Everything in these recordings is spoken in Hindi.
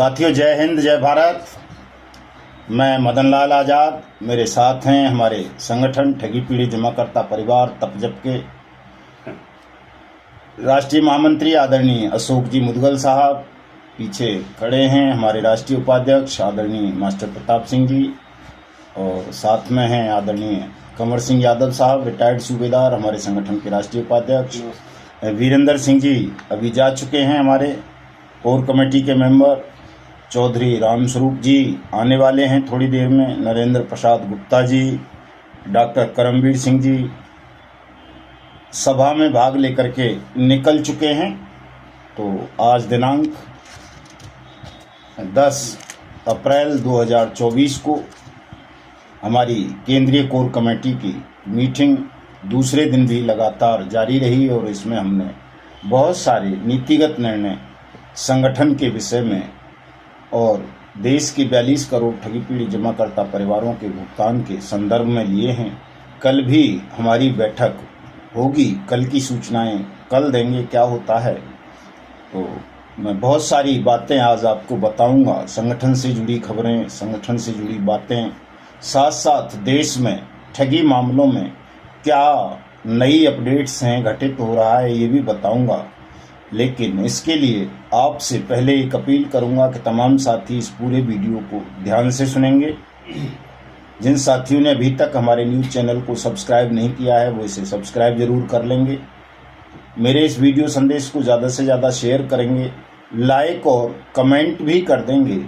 साथियों, जय हिंद, जय भारत। मैं मदन लाल आज़ाद। मेरे साथ हैं हमारे संगठन ठगी पीढ़ी जमाकर्ता परिवार तपजप के राष्ट्रीय महामंत्री आदरणीय अशोक जी मुदगल साहब। पीछे खड़े हैं हमारे राष्ट्रीय उपाध्यक्ष आदरणीय मास्टर प्रताप सिंह जी, और साथ में हैं आदरणीय कंवर सिंह यादव साहब, रिटायर्ड सूबेदार, हमारे संगठन के राष्ट्रीय उपाध्यक्ष। वीरेंद्र सिंह जी अभी जा चुके हैं। हमारे कोर कमेटी के मेंबर चौधरी रामस्वरूप जी आने वाले हैं थोड़ी देर में। नरेंद्र प्रसाद गुप्ता जी, डॉक्टर करमवीर सिंह जी सभा में भाग लेकर के निकल चुके हैं। तो आज दिनांक 10 अप्रैल 2024 को हमारी केंद्रीय कोर कमेटी की मीटिंग दूसरे दिन भी लगातार जारी रही, और इसमें हमने बहुत सारे नीतिगत निर्णय संगठन के विषय में और देश की 42 करोड़ ठगी पीढ़ी जमाकर्ता परिवारों के भुगतान के संदर्भ में लिए हैं। कल भी हमारी बैठक होगी, कल की सूचनाएं कल देंगे क्या होता है। तो मैं बहुत सारी बातें आज आपको बताऊंगा, संगठन से जुड़ी खबरें, संगठन से जुड़ी बातें, साथ साथ देश में ठगी मामलों में क्या नई अपडेट्स हैं, घटित हो रहा है, ये भी बताऊंगा। लेकिन इसके लिए आपसे पहले एक अपील करूंगा कि तमाम साथी इस पूरे वीडियो को ध्यान से सुनेंगे। जिन साथियों ने अभी तक हमारे न्यूज़ चैनल को सब्सक्राइब नहीं किया है वो इसे सब्सक्राइब जरूर कर लेंगे। मेरे इस वीडियो संदेश को ज़्यादा से ज़्यादा शेयर करेंगे, लाइक और कमेंट भी कर देंगे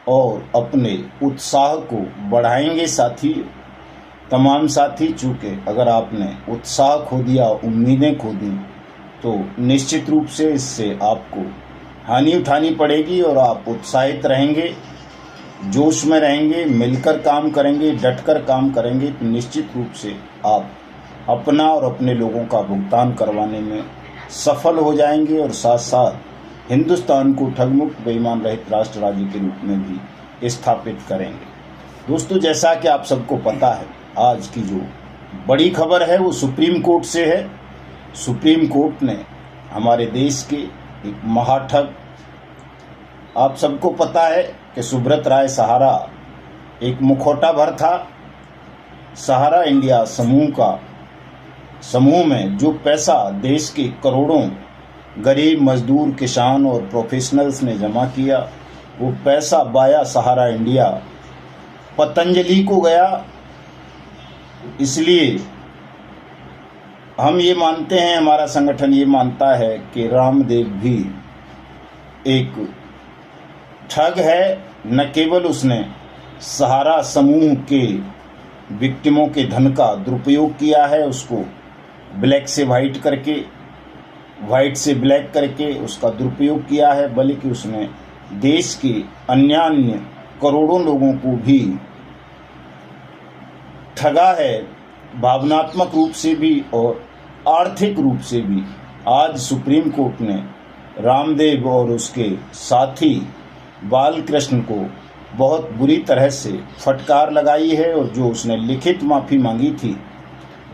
और अपने उत्साह को बढ़ाएंगे साथी। तमाम साथी, चूँकि अगर आपने उत्साह खो दिया, उम्मीदें खो दी, तो निश्चित रूप से इससे आपको हानि उठानी पड़ेगी और आप उत्साहित रहेंगे, जोश में रहेंगे, मिलकर काम करेंगे, डटकर काम करेंगे तो निश्चित रूप से आप अपना और अपने लोगों का भुगतान करवाने में सफल हो जाएंगे, और साथ साथ हिंदुस्तान को ठगमुक्त बेईमान रहित राष्ट्र राज्य के रूप में भी स्थापित करेंगे। दोस्तों, जैसा कि आप सबको पता है, आज की जो बड़ी खबर है वो सुप्रीम कोर्ट से है। सुप्रीम कोर्ट ने हमारे देश के एक महाठग, आप सबको पता है कि सुब्रत राय सहारा एक मुखौटा भर था। सहारा इंडिया समूह में जो पैसा देश के करोड़ों गरीब मजदूर, किसान और प्रोफेशनल्स ने जमा किया, वो पैसा बाया सहारा इंडिया पतंजलि को गया। इसलिए हम ये मानते हैं, हमारा संगठन ये मानता है कि रामदेव भी एक ठग है। न केवल उसने सहारा समूह के विक्टिमों के धन का दुरुपयोग किया है, उसको ब्लैक से वाइट करके, वाइट से ब्लैक करके उसका दुरुपयोग किया है, बल्कि उसने देश के अन्य करोड़ों लोगों को भी ठगा है, भावनात्मक रूप से भी और आर्थिक रूप से भी। आज सुप्रीम कोर्ट ने रामदेव और उसके साथी बालकृष्ण को बहुत बुरी तरह से फटकार लगाई है, और जो उसने लिखित माफ़ी मांगी थी,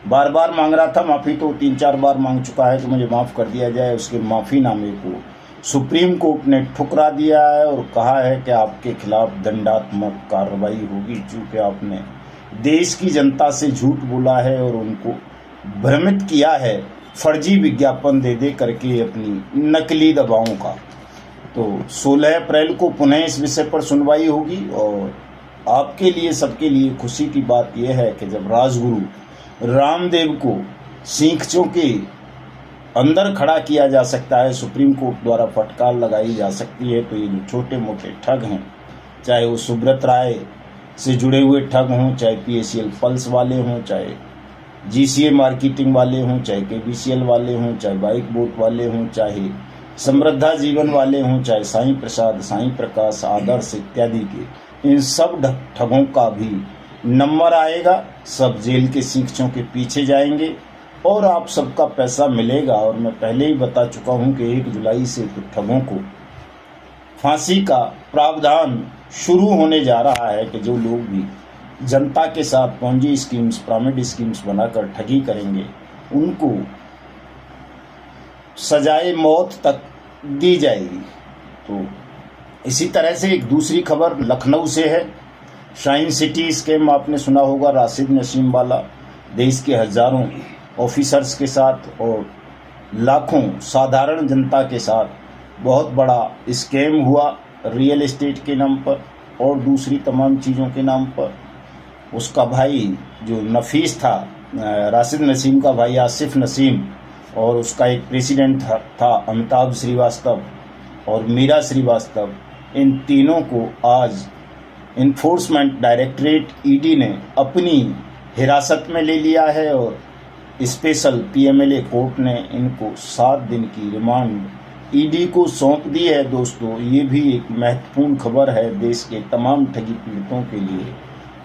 बार बार मांग रहा था माफ़ी, तो 3-4 बार मांग चुका है कि मुझे माफ़ कर दिया जाए, उसके माफ़ीनामे को सुप्रीम कोर्ट ने ठुकरा दिया है और कहा है कि आपके खिलाफ दंडात्मक कार्रवाई होगी, चूँकि आपने देश की जनता से झूठ बोला है और उनको भ्रमित किया है फर्जी विज्ञापन दे करके अपनी नकली दवाओं का। तो 16 अप्रैल को पुनः इस विषय पर सुनवाई होगी, और आपके लिए, सबके लिए खुशी की बात यह है कि जब राजगुरु रामदेव को सींखों के अंदर खड़ा किया जा सकता है, सुप्रीम कोर्ट द्वारा फटकार लगाई जा सकती है, तो ये जो छोटे मोटे ठग हैं, चाहे वो सुब्रत राय से जुड़े हुए ठग हों, चाहे PACL पल्स वाले हों, चाहे GCA मार्केटिंग वाले हों, चाहे KBCL वाले हों, चाहे बाइक बोट वाले हों, चाहे समृद्धा जीवन वाले हों, चाहे साईं प्रसाद, साईं प्रकाश, आदर्श इत्यादि के, इन सब ठगों का भी नंबर आएगा। सब जेल के सींखों के पीछे जाएंगे और आप सबका पैसा मिलेगा। और मैं पहले ही बता चुका हूं कि 1 जुलाई से तो ठगों को फांसी का प्रावधान शुरू होने जा रहा है, कि जो लोग भी जनता के साथ पॉन्जी स्कीम्स, पिरामिड स्कीम्स बनाकर ठगी करेंगे, उनको सजाए मौत तक दी जाएगी। तो इसी तरह से एक दूसरी खबर लखनऊ से है। शाइन सिटी स्कैम आपने सुना होगा, राशिद नसीम वाला। देश के हजारों ऑफिसर्स के साथ और लाखों साधारण जनता के साथ बहुत बड़ा स्कैम हुआ, रियल एस्टेट के नाम पर और दूसरी तमाम चीज़ों के नाम पर। उसका भाई जो नफीस था, राशिद नसीम का भाई आसिफ नसीम, और उसका एक प्रेसिडेंट था अमिताभ श्रीवास्तव और मीरा श्रीवास्तव। इन तीनों को आज इन्फोर्समेंट डायरेक्टरेट ईडी ने अपनी हिरासत में ले लिया है और स्पेशल पीएमएलए कोर्ट ने इनको 7 दिन की रिमांड ईडी को सौंप दी है। दोस्तों, ये भी एक महत्वपूर्ण खबर है देश के तमाम ठगी पीड़ितों के लिए,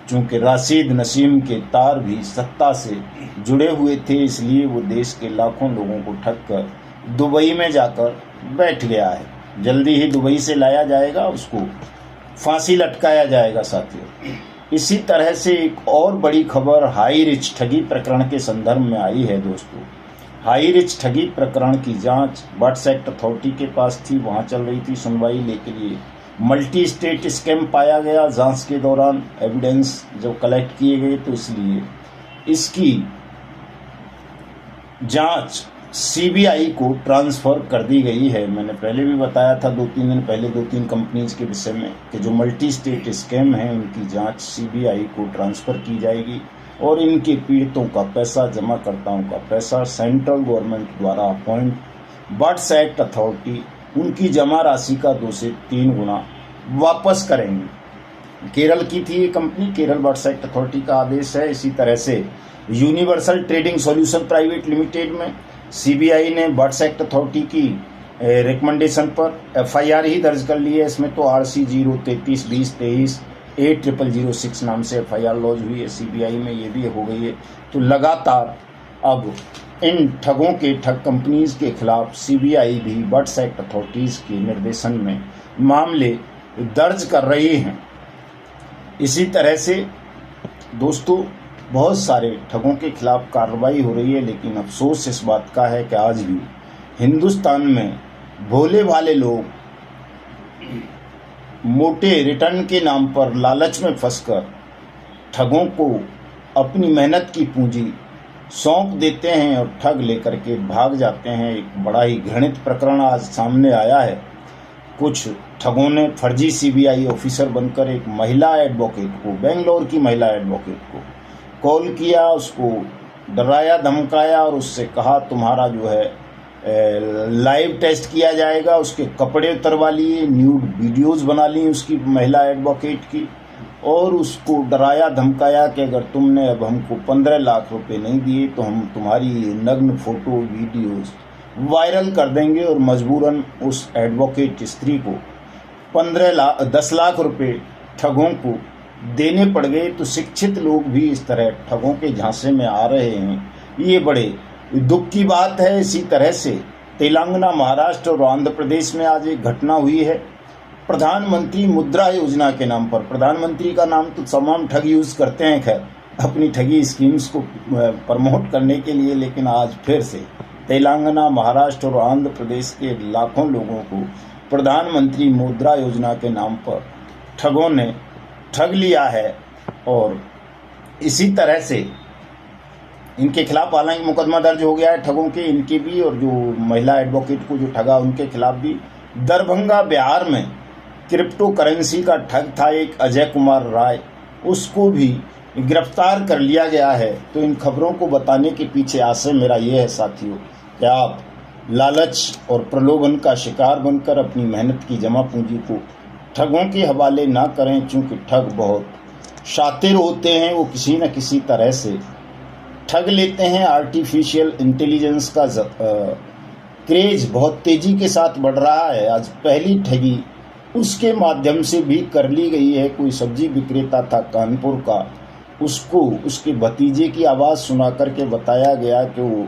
क्योंकि राशिद नसीम के तार भी सत्ता से जुड़े हुए थे, इसलिए वो देश के लाखों लोगों को ठग कर दुबई में जाकर बैठ गया है। जल्दी ही दुबई से लाया जाएगा, उसको फांसी लटकाया जाएगा साथियों। इसी तरह से एक और बड़ी खबर हाई रिच ठगी प्रकरण के संदर्भ में आई है। दोस्तों, हाई रिच ठगी प्रकरण की जांच बट्स एक्ट अथॉरिटी के पास थी, वहां चल रही थी सुनवाई, लेकिन ये मल्टी स्टेट स्कैम पाया गया जांच के दौरान। एविडेंस जब कलेक्ट किए गए तो इसलिए इसकी जांच सीबीआई को ट्रांसफ़र कर दी गई है। मैंने पहले भी बताया था 2-3 दिन पहले 2-3 कंपनीज के विषय में कि जो मल्टी स्टेट स्कैम हैं उनकी जांच सीबीआई को ट्रांसफ़र की जाएगी और इनके पीड़ितों का पैसा, जमाकर्ताओं का पैसा सेंट्रल गवर्नमेंट द्वारा अपॉइंट बट्स एक्ट अथॉरिटी उनकी जमा राशि का 2 से 3 गुना वापस करेंगे। केरल की थी ये company, Kerala BUDS act authority का आदेश है। इसी तरह से universal trading solution private limited में सीबीआई ने बट्स एक्ट अथॉरिटी की रिकमेंडेशन पर एफआईआर ही दर्ज कर ली है। इसमें तो RC 0332023 8006 नाम से एफआईआर लॉन्च हुई है सीबीआई में, ये भी हो गई है। तो लगातार अब इन ठगों के ठग कंपनीज के खिलाफ सीबीआई भी बट्स एक्ट अथॉरिटीज़ के निर्देशन में मामले दर्ज कर रही हैं। इसी तरह से दोस्तों, बहुत सारे ठगों के खिलाफ कार्रवाई हो रही है, लेकिन अफसोस इस बात का है कि आज भी हिंदुस्तान में भोले भाले लोग मोटे रिटर्न के नाम पर लालच में फंसकर ठगों को अपनी मेहनत की पूंजी सौंप देते हैं और ठग लेकर के भाग जाते हैं। एक बड़ा ही घृणित प्रकरण आज सामने आया है। कुछ ठगों ने फर्जी सीबीआई ऑफिसर बनकर एक महिला एडवोकेट को, बेंगलोर की महिला एडवोकेट को कॉल किया, उसको डराया धमकाया और उससे कहा तुम्हारा जो है लाइव टेस्ट किया जाएगा। उसके कपड़े उतरवा लिए, न्यूड वीडियोस बना ली उसकी महिला एडवोकेट की, और उसको डराया धमकाया कि अगर तुमने अब हमको 15 लाख रुपए नहीं दिए तो हम तुम्हारी नग्न फोटो वीडियोस वायरल कर देंगे। और मजबूरन उस एडवोकेट स्त्री को 10 लाख रुपए ठगों को देने पड़ गए। तो शिक्षित लोग भी इस तरह ठगों के झांसे में आ रहे हैं, ये बड़े दुख की बात है। इसी तरह से तेलंगाना, महाराष्ट्र और आंध्र प्रदेश में आज एक घटना हुई है। प्रधानमंत्री मुद्रा योजना के नाम पर, प्रधानमंत्री का नाम तो तमाम ठग यूज़ करते हैं खैर अपनी ठगी स्कीम्स को प्रमोट करने के लिए, लेकिन आज फिर से तेलंगाना, महाराष्ट्र और आंध्र प्रदेश के लाखों लोगों को प्रधानमंत्री मुद्रा योजना के नाम पर ठगों ने ठग लिया है। और इसी तरह से इनके खिलाफ हालांकि मुकदमा दर्ज हो गया है ठगों के, इनके भी, और जो महिला एडवोकेट को जो ठगा उनके खिलाफ भी। दरभंगा, बिहार में क्रिप्टो करेंसी का ठग था एक अजय कुमार राय, उसको भी गिरफ्तार कर लिया गया है। तो इन खबरों को बताने के पीछे आशय मेरा ये है साथियों कि आप लालच और प्रलोभन का शिकार बनकर अपनी मेहनत की जमा पूंजी को ठगों के हवाले ना करें, क्योंकि ठग बहुत शातिर होते हैं, वो किसी न किसी तरह से ठग लेते हैं। आर्टिफिशियल इंटेलिजेंस का क्रेज बहुत तेज़ी के साथ बढ़ रहा है। आज पहली ठगी उसके माध्यम से भी कर ली गई है। कोई सब्जी विक्रेता था कानपुर का, उसको उसके भतीजे की आवाज़ सुना करके बताया गया कि वो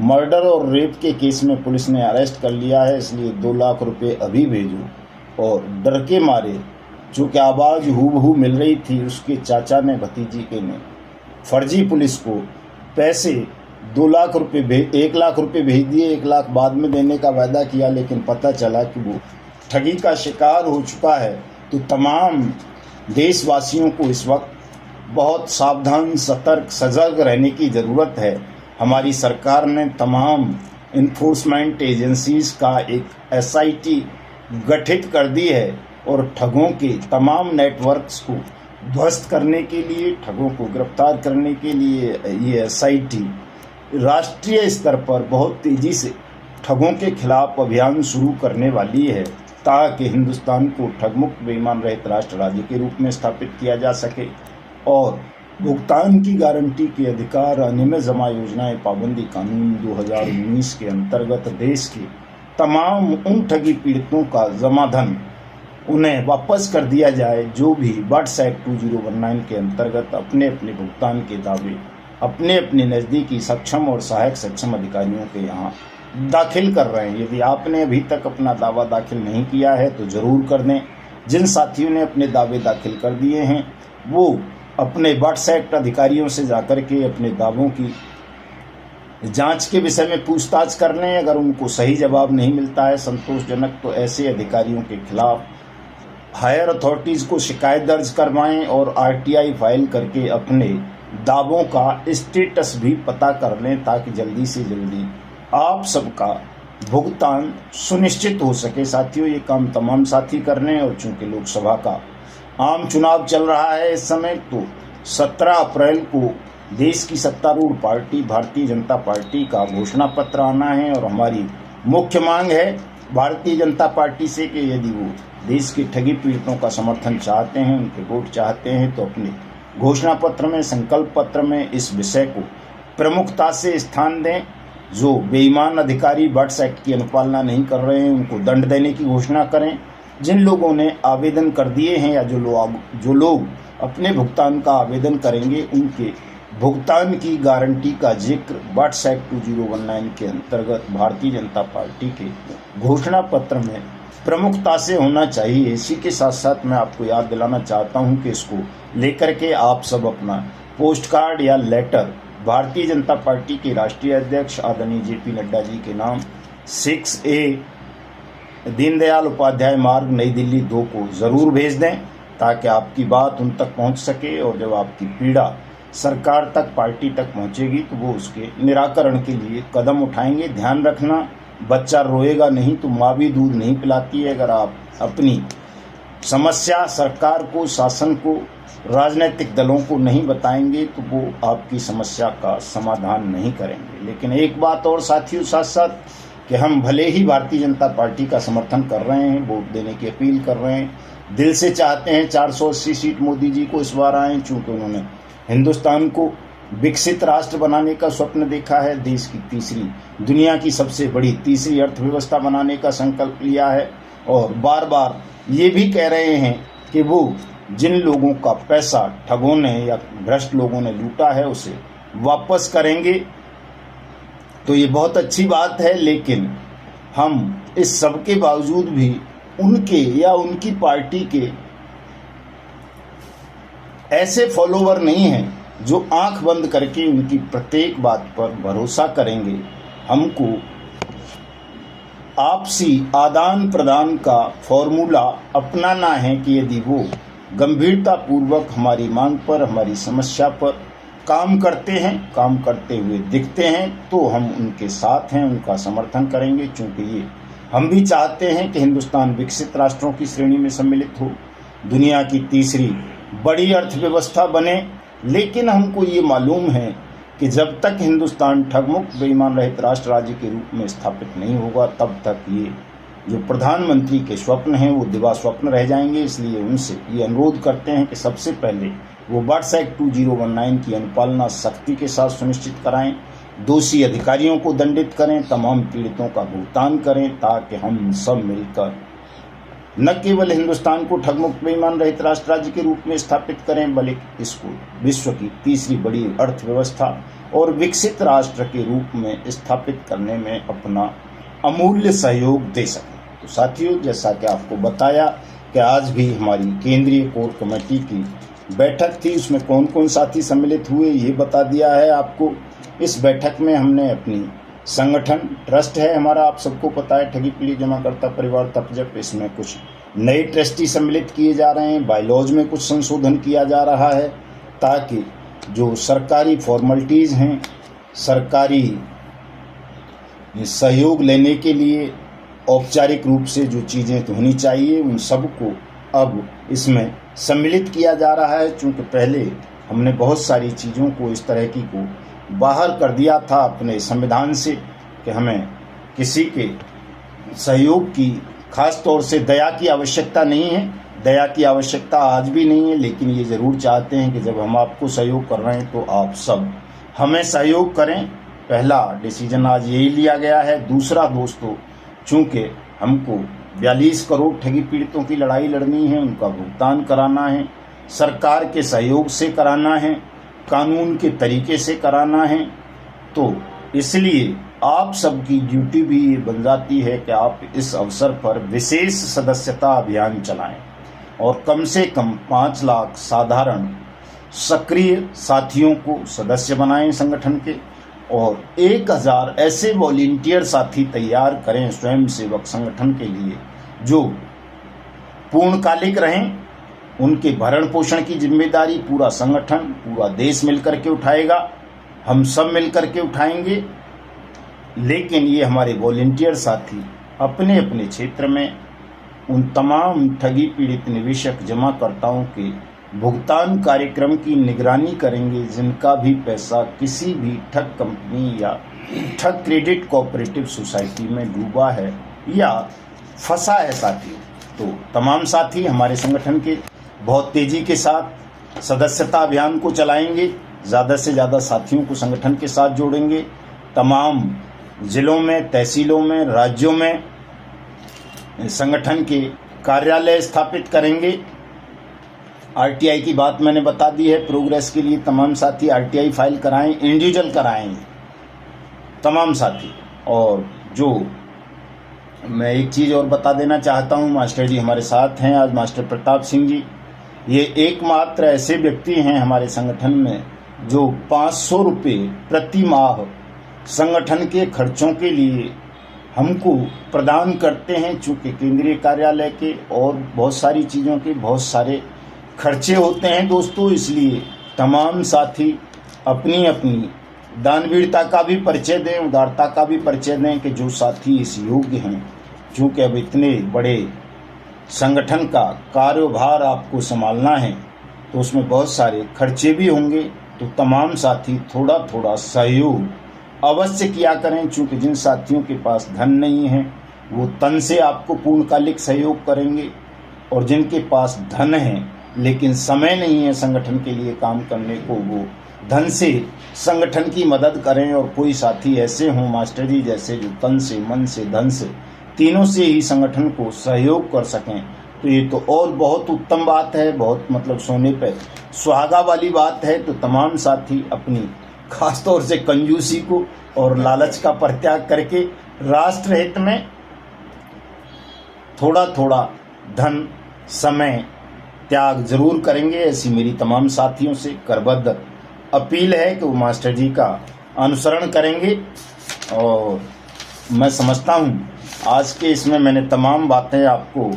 मर्डर और रेप के केस में पुलिस ने अरेस्ट कर लिया है, इसलिए 2 लाख रुपए अभी भेजो। और डर के मारे, चूँकि आवाज़ हूबहू मिल रही थी, उसके चाचा ने, भतीजी के ने फर्जी पुलिस को पैसे 2 लाख रुपए 1 लाख रुपए भेज दिए। 1 लाख बाद में देने का वायदा किया, लेकिन पता चला कि वो ठगी का शिकार हो चुका है, तो तमाम देशवासियों को इस वक्त बहुत सावधान, सतर्क, सजग रहने की ज़रूरत है। हमारी सरकार ने तमाम इन्फोर्समेंट एजेंसीज का एक SIT गठित कर दी है और ठगों के तमाम नेटवर्क्स को ध्वस्त करने के लिए, ठगों को गिरफ्तार करने के लिए ये SIT राष्ट्रीय स्तर पर बहुत तेज़ी से ठगों के खिलाफ अभियान शुरू करने वाली है, ताकि हिंदुस्तान को ठगमुक्त बेईमान रहित राष्ट्र राज्य के रूप में स्थापित किया जा सके और भुगतान की गारंटी के अधिकार, अनियमित जमा योजनाएं, पाबंदी कानून 2019 के अंतर्गत देश के तमाम उन ठगी पीड़ितों का जमा धन उन्हें वापस कर दिया जाए जो भी बट्स एक्ट 2019 के अंतर्गत अपने अपने भुगतान के दावे अपने अपने नज़दीकी सक्षम और सहायक सक्षम अधिकारियों के यहाँ दाखिल कर रहे हैं। यदि आपने अभी तक अपना दावा दाखिल नहीं किया है तो ज़रूर कर दें। जिन साथियों ने अपने दावे दाखिल कर दिए हैं वो अपने बट्स एक्ट अधिकारियों से जाकर के अपने दावों की जांच के विषय में पूछताछ कर लें। अगर उनको सही जवाब नहीं मिलता है संतोषजनक, तो ऐसे अधिकारियों के खिलाफ हायर अथॉरिटीज़ को शिकायत दर्ज करवाएं और RTI फाइल करके अपने दावों का स्टेटस भी पता कर लें, ताकि जल्दी से जल्दी आप सबका भुगतान सुनिश्चित हो सके। साथियों, ये काम तमाम साथी कर लें। और चूंकि लोकसभा का आम चुनाव चल रहा है इस समय, तो 17 अप्रैल को देश की सत्तारूढ़ पार्टी भारतीय जनता पार्टी का घोषणा पत्र आना है और हमारी मुख्य मांग है भारतीय जनता पार्टी से कि यदि वो देश के ठगी पीड़ितों का समर्थन चाहते हैं, उनके वोट चाहते हैं, तो अपने घोषणा पत्र में, संकल्प पत्र में इस विषय को प्रमुखता से स्थान दें। जो बेईमान अधिकारी बट्स एक्ट की अनुपालना नहीं कर रहे हैं उनको दंड देने की घोषणा करें। जिन लोगों ने आवेदन कर दिए हैं या जो लोग अपने भुगतान का आवेदन करेंगे, उनके भुगतान की गारंटी का जिक्र बट्स एक्ट 2019 के अंतर्गत भारतीय जनता पार्टी के घोषणा पत्र में प्रमुखता से होना चाहिए। इसी के साथ साथ मैं आपको याद दिलाना चाहता हूं कि इसको लेकर के आप सब अपना पोस्ट कार्ड या लेटर भारतीय जनता पार्टी के राष्ट्रीय अध्यक्ष आदरणीय JP नड्डा जी के नाम 6A दीनदयाल उपाध्याय मार्ग, नई दिल्ली 2 को ज़रूर भेज दें, ताकि आपकी बात उन तक पहुंच सके और जब आपकी पीड़ा सरकार तक, पार्टी तक पहुंचेगी तो वो उसके निराकरण के लिए कदम उठाएंगे। ध्यान रखना, बच्चा रोएगा नहीं तो माँ भी दूध नहीं पिलाती है। अगर आप अपनी समस्या सरकार को, शासन को, राजनीतिक दलों को नहीं बताएंगे तो वो आपकी समस्या का समाधान नहीं करेंगे। लेकिन एक बात और साथियों, साथ साथ कि हम भले ही भारतीय जनता पार्टी का समर्थन कर रहे हैं, वोट देने की अपील कर रहे हैं, दिल से चाहते हैं 480 सीट मोदी जी को इस बार आए, चूँकि उन्होंने हिंदुस्तान को विकसित राष्ट्र बनाने का स्वप्न देखा है, देश की दुनिया की सबसे बड़ी तीसरी अर्थव्यवस्था बनाने का संकल्प लिया है और बार बार ये भी कह रहे हैं कि वो जिन लोगों का पैसा ठगों ने या भ्रष्ट लोगों ने लूटा है उसे वापस करेंगे। तो ये बहुत अच्छी बात है, लेकिन हम इस सब के बावजूद भी उनके या उनकी पार्टी के ऐसे फॉलोवर नहीं हैं जो आंख बंद करके उनकी प्रत्येक बात पर भरोसा करेंगे। हमको आपसी आदान प्रदान का फॉर्मूला अपनाना है कि यदि वो गंभीरतापूर्वक हमारी मांग पर, हमारी समस्या पर काम करते हैं, काम करते हुए दिखते हैं, तो हम उनके साथ हैं, उनका समर्थन करेंगे। क्योंकि ये हम भी चाहते हैं कि हिंदुस्तान विकसित राष्ट्रों की श्रेणी में सम्मिलित हो, दुनिया की तीसरी बड़ी अर्थव्यवस्था बने। लेकिन हमको ये मालूम है कि जब तक हिंदुस्तान ठगमुक्त बेईमान रहित राष्ट्र राज्य के रूप में स्थापित नहीं होगा, तब तक ये जो प्रधानमंत्री के स्वप्न हैं वो दिवा स्वप्न रह जाएंगे। इसलिए उनसे ये अनुरोध करते हैं कि सबसे पहले वो बट्स एक्ट 2019 की अनुपालना सख्ती के साथ सुनिश्चित कराएं, दोषी अधिकारियों को दंडित करें, तमाम पीड़ितों का भुगतान करें, ताकि हम सब मिलकर न केवल हिंदुस्तान को ठगमुक्त बेईमान रहित राष्ट्र राज्य के रूप में स्थापित करें, बल्कि इसको विश्व की तीसरी बड़ी अर्थव्यवस्था और विकसित राष्ट्र के रूप में स्थापित करने में अपना अमूल्य सहयोग दे सकें। तो साथियों, जैसा कि आपको बताया कि आज भी हमारी केंद्रीय कोर कमेटी की बैठक थी, उसमें कौन कौन साथी सम्मिलित हुए ये बता दिया है आपको। इस बैठक में हमने अपनी संगठन ट्रस्ट है हमारा, आप सबको पता है, ठगी पीड़ित जमाकर्ता परिवार तपजप। इसमें कुछ नए ट्रस्टी सम्मिलित किए जा रहे हैं, बायलॉज में कुछ संशोधन किया जा रहा है ताकि जो सरकारी फॉर्मेलिटीज़ हैं, सरकारी सहयोग लेने के लिए औपचारिक रूप से जो चीज़ें तो होनी चाहिए उन सबको अब इसमें सम्मिलित किया जा रहा है। चूँकि पहले हमने बहुत सारी चीज़ों को इस तरह की को बाहर कर दिया था अपने संविधान से कि हमें किसी के सहयोग की, खास तौर से दया की आवश्यकता नहीं है। दया की आवश्यकता आज भी नहीं है, लेकिन ये ज़रूर चाहते हैं कि जब हम आपको सहयोग कर रहे हैं तो आप सब हमें सहयोग करें। पहला डिसीजन आज यही लिया गया है। दूसरा दोस्तों, चूँकि हमको 42 करोड़ ठगी पीड़ितों की लड़ाई लड़नी है, उनका भुगतान कराना है, सरकार के सहयोग से कराना है, कानून के तरीके से कराना है, तो इसलिए आप सबकी ड्यूटी भी ये बन जाती है कि आप इस अवसर पर विशेष सदस्यता अभियान चलाएं और कम से कम 5 लाख साधारण सक्रिय साथियों को सदस्य बनाएं संगठन के, और 1000 ऐसे वॉलंटियर साथी तैयार करें स्वयंसेवक संगठन के लिए जो पूर्णकालिक रहें। उनके भरण पोषण की जिम्मेदारी पूरा संगठन, पूरा देश मिलकर के उठाएगा, हम सब मिलकर के उठाएंगे। लेकिन ये हमारे वॉलंटियर साथी अपने अपने क्षेत्र में उन तमाम ठगी पीड़ित निवेशक जमाकर्ताओं के भुगतान कार्यक्रम की निगरानी करेंगे जिनका भी पैसा किसी भी ठग कंपनी या ठग क्रेडिट कोऑपरेटिव सोसाइटी में डूबा है या फंसा है साथियों। तो तमाम साथी हमारे संगठन के बहुत तेज़ी के साथ सदस्यता अभियान को चलाएंगे, ज़्यादा से ज़्यादा साथियों को संगठन के साथ जोड़ेंगे, तमाम ज़िलों में, तहसीलों में, राज्यों में संगठन के कार्यालय स्थापित करेंगे। आरटीआई की बात मैंने बता दी है। प्रोग्रेस के लिए तमाम साथी आरटीआई फाइल कराएं, इंडिविजुअल कराएं तमाम साथी। और जो मैं एक चीज़ और बता देना चाहता हूं, मास्टर जी हमारे साथ हैं आज, मास्टर प्रताप सिंह जी। ये एकमात्र ऐसे व्यक्ति हैं हमारे संगठन में जो 500 रुपये प्रति माह संगठन के खर्चों के लिए हमको प्रदान करते हैं। चूँकि केंद्रीय कार्यालय के और बहुत सारी चीज़ों के बहुत सारे खर्चे होते हैं दोस्तों, इसलिए तमाम साथी अपनी अपनी दानवीरता का भी परिचय दें, उदारता का भी परिचय दें कि जो साथी इस योग्य हैं। चूँकि अब इतने बड़े संगठन का कार्यभार आपको संभालना है तो उसमें बहुत सारे खर्चे भी होंगे, तो तमाम साथी थोड़ा थोड़ा सहयोग अवश्य किया करें। चूँकि जिन साथियों के पास धन नहीं है वो तन से आपको पूर्णकालिक सहयोग करेंगे, और जिनके पास धन है लेकिन समय नहीं है संगठन के लिए काम करने को, वो धन से संगठन की मदद करें। और कोई साथी ऐसे हों मास्टर जी जैसे जो तन से, मन से, धन से, तीनों से ही संगठन को सहयोग कर सकें, तो ये तो और बहुत उत्तम बात है, बहुत मतलब सोने पे सुहागा वाली बात है। तो तमाम साथी अपनी खास तौर से कंजूसी को और लालच का परित्याग करके राष्ट्र हित में थोड़ा थोड़ा धन, समय त्याग जरूर करेंगे, ऐसी मेरी तमाम साथियों से करबद्ध अपील है कि वो मास्टर जी का अनुसरण करेंगे। और मैं समझता हूँ आज के इसमें मैंने तमाम बातें आपको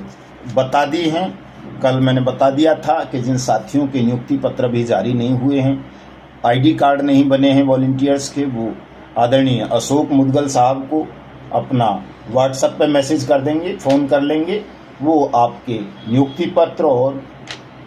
बता दी हैं। कल मैंने बता दिया था कि जिन साथियों के नियुक्ति पत्र भी जारी नहीं हुए हैं, आईडी कार्ड नहीं बने हैं वॉलंटियर्स के, वो आदरणीय अशोक मुदगल साहब को अपना व्हाट्सएप पे मैसेज कर देंगे, फ़ोन कर लेंगे, वो आपके नियुक्ति पत्र और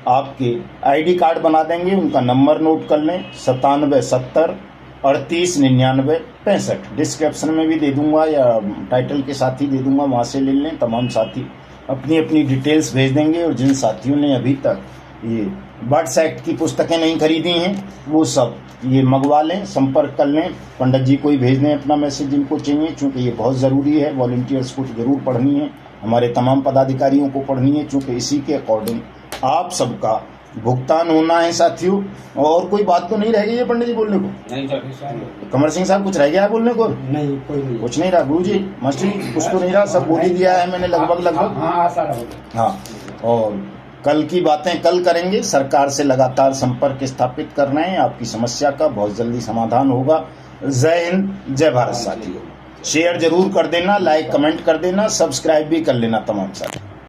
आपके आईडी कार्ड बना देंगे। उनका नंबर नोट कर लें, 9770 38 99 65। डिस्क्रिप्शन में भी दे दूंगा या टाइटल के साथ ही दे दूंगा, वहाँ से ले लें। तमाम साथी अपनी अपनी डिटेल्स भेज देंगे। और जिन साथियों ने अभी तक ये बर्ड्स एक्ट की पुस्तकें नहीं खरीदी हैं वो सब ये मंगवा लें, संपर्क कर लें, पंडित जी को ही भेज दें अपना मैसेज जिनको चाहिए, चूँकि ये बहुत ज़रूरी है। वॉलंटियर्स को जरूर पढ़नी है, हमारे तमाम पदाधिकारियों को पढ़नी है, चूँकि इसी के अकॉर्डिंग आप सबका भुगतान होना है साथियों। और कोई बात तो नहीं रह गई है पंडित जी बोलने को? नहीं सर। कमर सिंह साहब कुछ रह गया है बोलने को? नहीं, कोई नहीं, कुछ नहीं रहा। गुरु जी, मास्टर जी, कुछ तो नहीं रहा, सब बोल ही दिया है मैंने लगभग। हाँ, और कल की बातें कल करेंगे। सरकार से लगातार संपर्क स्थापित कर रहे हैं, आपकी समस्या का बहुत जल्दी समाधान होगा। जय हिंद, जय भारत साथियों। शेयर जरूर कर देना, लाइक कमेंट कर देना, सब्सक्राइब भी कर लेना तमाम साथी।